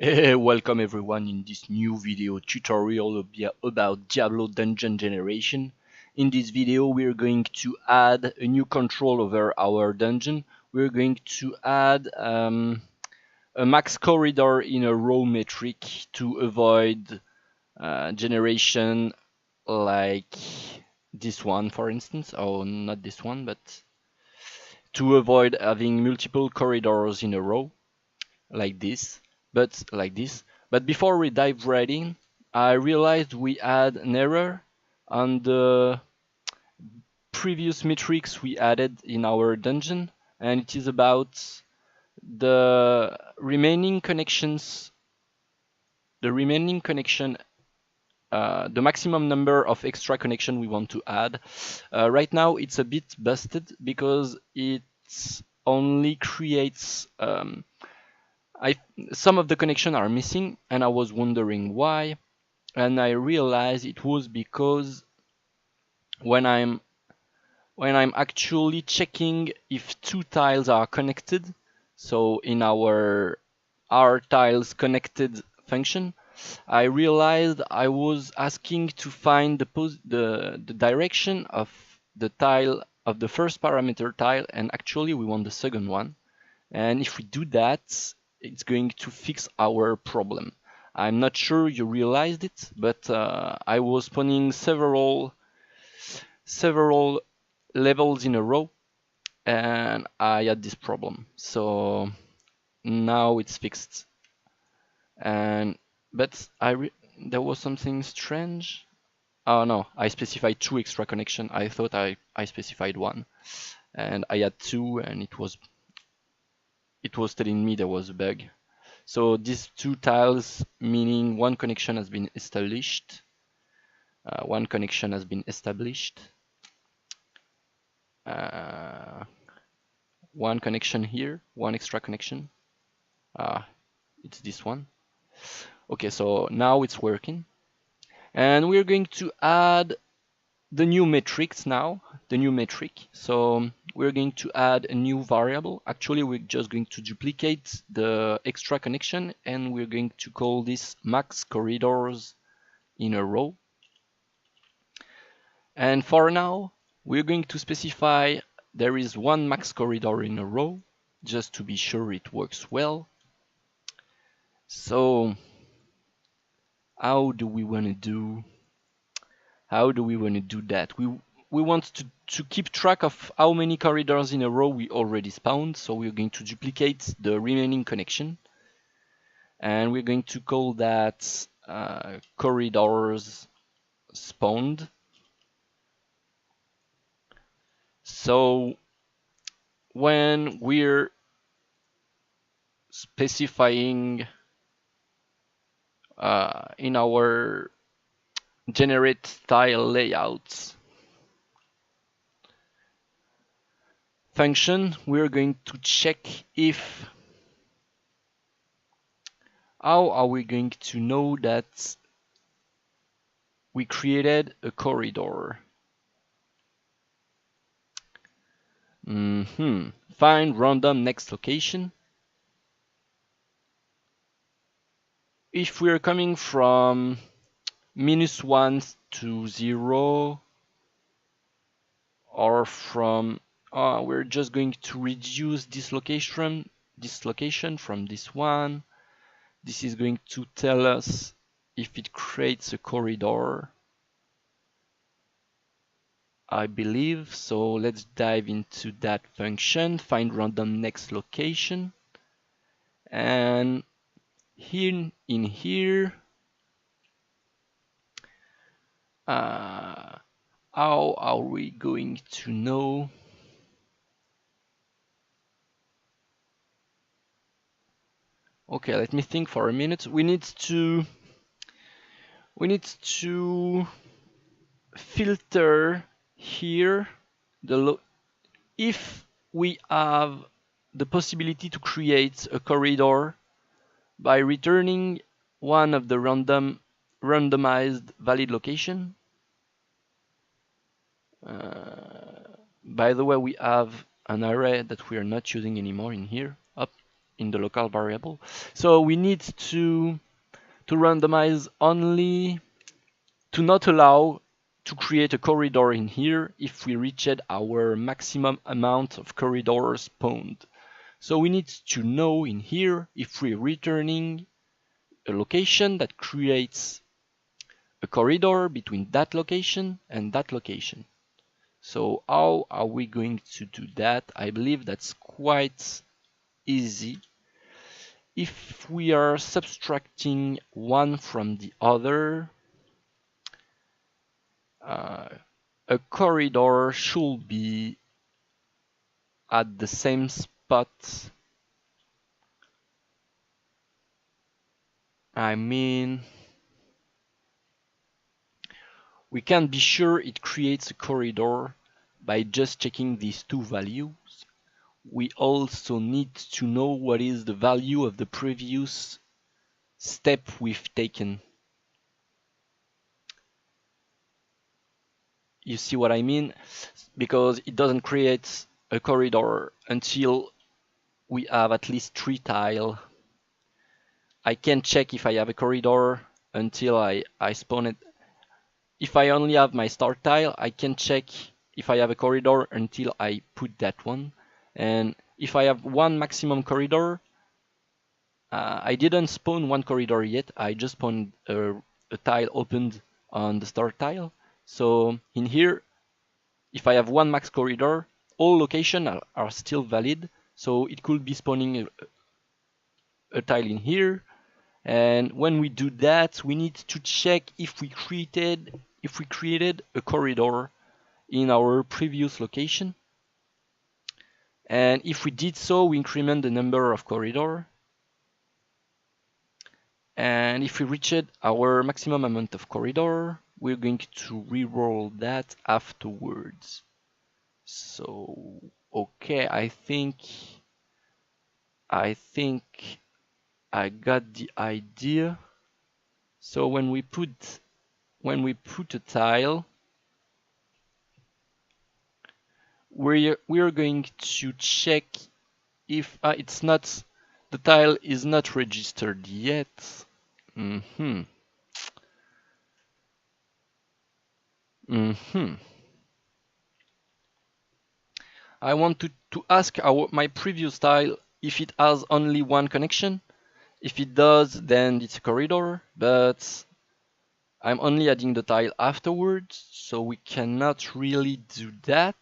Welcome everyone in this new video tutorial about Diablo dungeon generation. In this video we're going to add a new control over our dungeon. We're going to add a max corridor in a row metric to avoid generation like this one, for instance. Oh, not this one, but to avoid having multiple corridors in a row like this. But before we dive right in, I realized we had an error on the previous metrics we added in our dungeon, and it is about the remaining connections, the maximum number of extra connection we want to add. Right now it's a bit busted because it only creates some of the connection are missing, and I was wondering why, and I realized it was because when I'm actually checking if two tiles are connected, so in our tiles connected function, I realized I was asking to find the direction of the tile of the first parameter tile, and actually we want the second one. And if we do that, it's going to fix our problem. I'm not sure you realized it, but I was spawning several levels in a row, and I had this problem. So now it's fixed. But there was something strange. Oh no, I specified 2 extra connection. I thought I specified 1, and I had 2, and it was telling me there was a bug. So these 2 tiles, meaning one connection has been established. One connection has been established. One connection here, one extra connection. It's this one. Okay, so now it's working. And we're going to add the new metrics now, the new metric. So we're going to add a new variable. Actually, we're just going to duplicate the extra connection, and we're going to call this max corridors in a row. And for now, we're going to specify there is 1 max corridor in a row, just to be sure it works well. So how do we want to do that? We want to keep track of how many corridors in a row we already spawned, so we're going to duplicate the remaining connection, and we're going to call that corridors spawned. So when we're specifying in our generate tile layouts function, we're going to check if how are we going to know that we created a corridor. Find random next location. If we're coming from -1 to 0, or from we're just going to reduce this location from this one. This is going to tell us if it creates a corridor, I believe. So let's dive into that function, find random next location, and in here, how are we going to know? Okay, let me think for a minute. We need to filter here if we have the possibility to create a corridor by returning one of the randomized valid location. By the way, we have an array that we are not using anymore in here. in the local variable. So we need to randomize only to not allow to create a corridor in here if we reached our maximum amount of corridors spawned. So we need to know in here if we're returning a location that creates a corridor between that location and that location. So how are we going to do that? I believe that's quite easy. If we are subtracting one from the other, a corridor should be at the same spot. I mean, we can be sure it creates a corridor by just checking these two values. We also need to know what is the value of the previous step we've taken. You see what I mean? Because it doesn't create a corridor until we have at least 3 tiles. I can't check if I have a corridor until I spawn it. If I only have my start tile, I can check if I have a corridor until I put that one. And if I have one maximum corridor, I didn't spawn one corridor yet. I just spawned a tile opened on the start tile. So in here, if I have one max corridor, all locations are still valid. So it could be spawning a tile in here. And when we do that, we need to check if we created a corridor in our previous location. And if we did so, we increment the number of corridor. And if we reached our maximum amount of corridor, we're going to re-roll that afterwards. So, okay, I think I got the idea. So when we put a tile, we're going to check if the tile is not registered yet. I want to ask my previous tile if it has only one connection. If it does, then it's a corridor, but I'm only adding the tile afterwards, so we cannot really do that.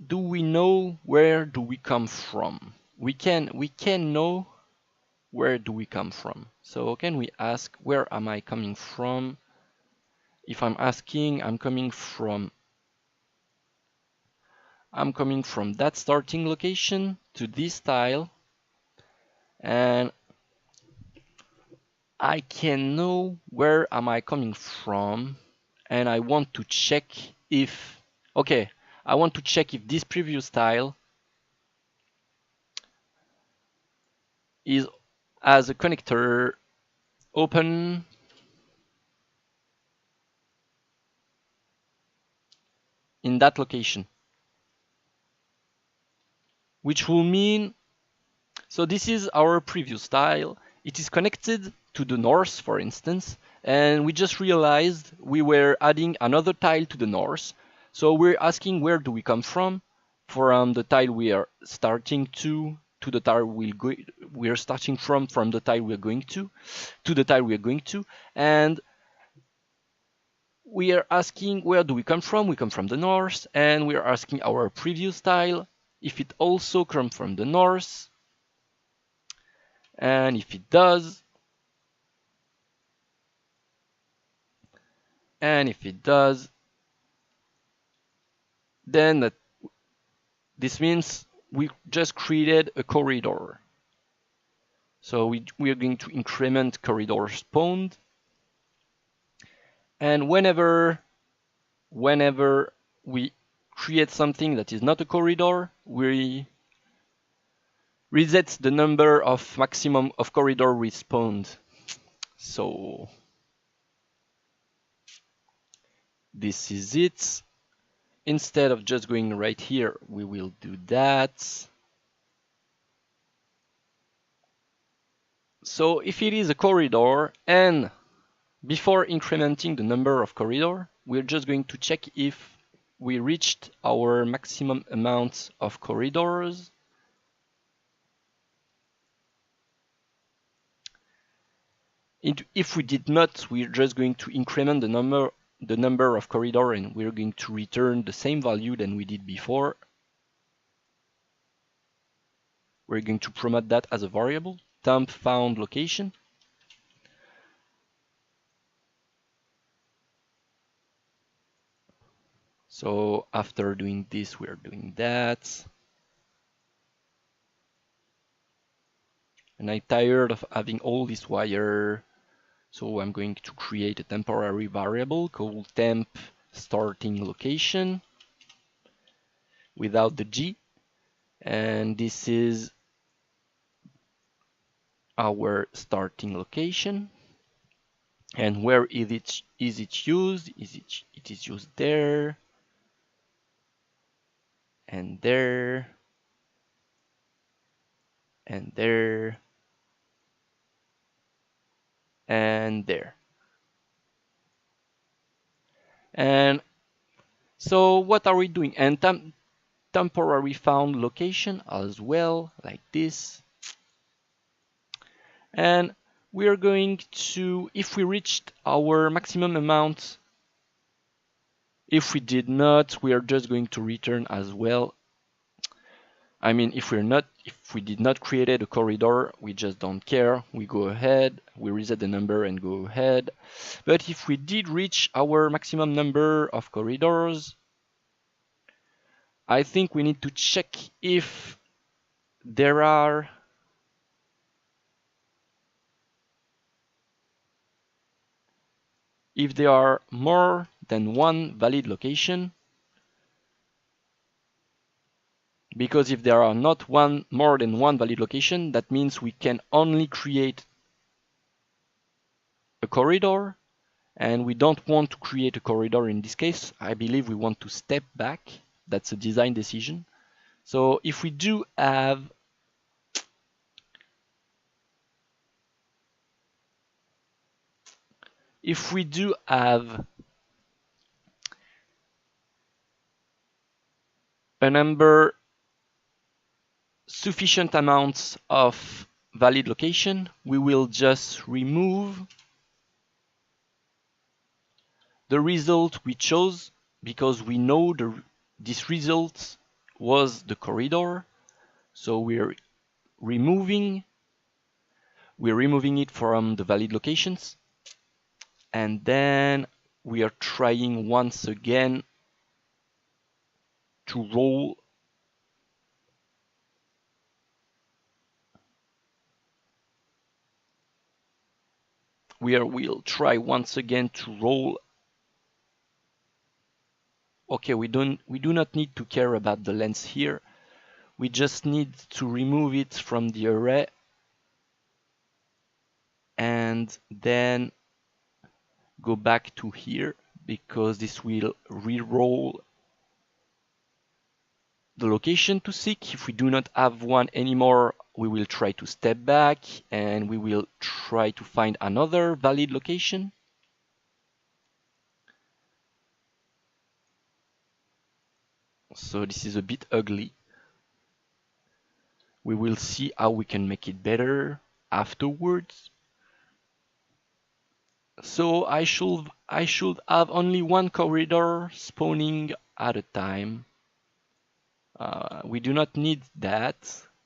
Do we know where do we come from? We can know where do we come from. So can we ask where am I coming from? If I'm asking, I'm coming from that starting location to this tile, and I can know where am I coming from, and I want to check if this previous tile is as a connector open in that location, which will mean, so this is our previous tile. It is connected to the north, for instance, and we just realized we were adding another tile to the north. So we're asking where do we come from the tile we are starting to the tile we are starting from the tile we are going to the tile we are going to, and we are asking where do we come from? We come from the north, and we are asking our previous tile if it also comes from the north, and if it does, then this means we just created a corridor. So we are going to increment corridor spawned, and whenever we create something that is not a corridor, we reset the number of maximum of corridor we spawned. So This is it. Instead of just going right here, we will do that. So if it is a corridor, and before incrementing the number of corridor, we're just going to check if we reached our maximum amount of corridors. If we did not, we're just going to increment the number of corridor, and we're going to return the same value than we did before. We're going to promote that as a variable, temp found location. So after doing this, we're doing that. And I'm tired of having all this wire. So I'm going to create a temporary variable called temp starting location without the G. And this is our starting location. And where is it used? It is used there, and there, and there, and there. And so what are we doing? And temporary found location as well, like this. And we are going to, if we reached our maximum amount, if we did not, we are just going to return as well. I mean, if we did not create a corridor, we just don't care. We go ahead, we reset the number and go ahead. But if we did reach our maximum number of corridors, I think we need to check if there are more than one valid location. Because if there are not more than one valid location, that means we can only create a corridor, and we don't want to create a corridor in this case. I believe we want to step back. That's a design decision. So if we do have a number sufficient amounts of valid location, we will just remove the result we chose, because we know this result was the corridor. So we're removing it from the valid locations. And then we are trying once again to roll we'll try once again to roll. Okay, we do not need to care about the length here. We just need to remove it from the array, and then go back to here, because this will re-roll the location to seek. If we do not have one anymore, we will try to step back, and we will try to find another valid location. So this is a bit ugly. We will see how we can make it better afterwards. So I should have only one corridor spawning at a time. We do not need that.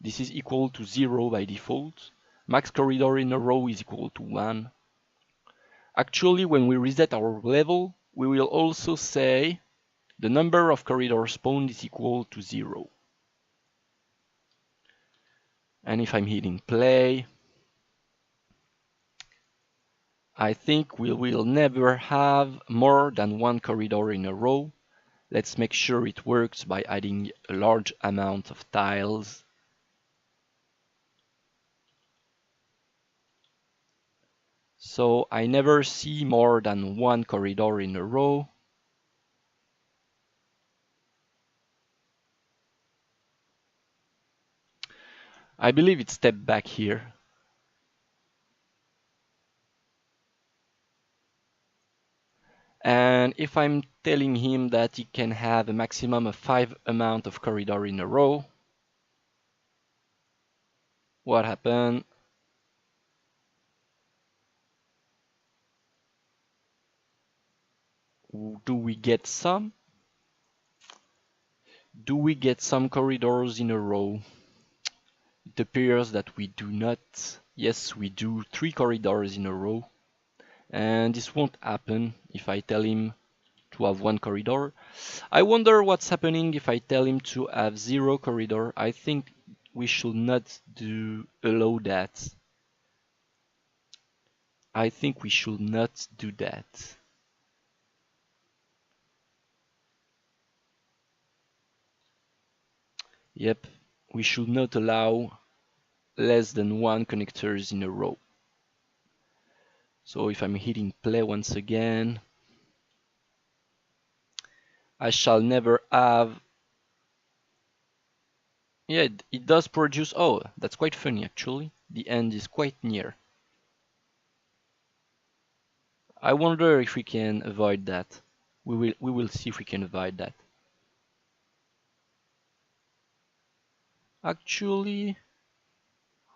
This is equal to 0 by default. Max corridor in a row is equal to 1. Actually, when we reset our level, we will also say the number of corridors spawned is equal to 0. And if I'm hitting play, I think we will never have more than one corridor in a row. Let's make sure it works by adding a large amount of tiles. So I never see more than one corridor in a row. I believe it stepped back here. And if I'm telling him that he can have a maximum of 5 amount of corridor in a row, what happened? Do we get some? Do we get some corridors in a row? It appears that we do not. Yes, we do 3 corridors in a row. And this won't happen if I tell him to have 1 corridor. I wonder what's happening if I tell him to have 0 corridor. I think we should not allow that. I think we should not do that. Yep, we should not allow less than 1 connectors in a row. So if I'm hitting play once again, I shall never have. Yeah, it does produce. Oh, that's quite funny actually. The end is quite near. I wonder if we can avoid that. We will see if we can avoid that. Actually,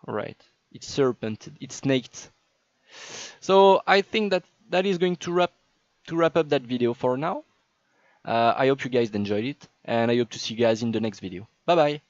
alright. It's serpented. It's snaked. So I think that is going to wrap up that video for now. I hope you guys enjoyed it, and I hope to see you guys in the next video. Bye bye.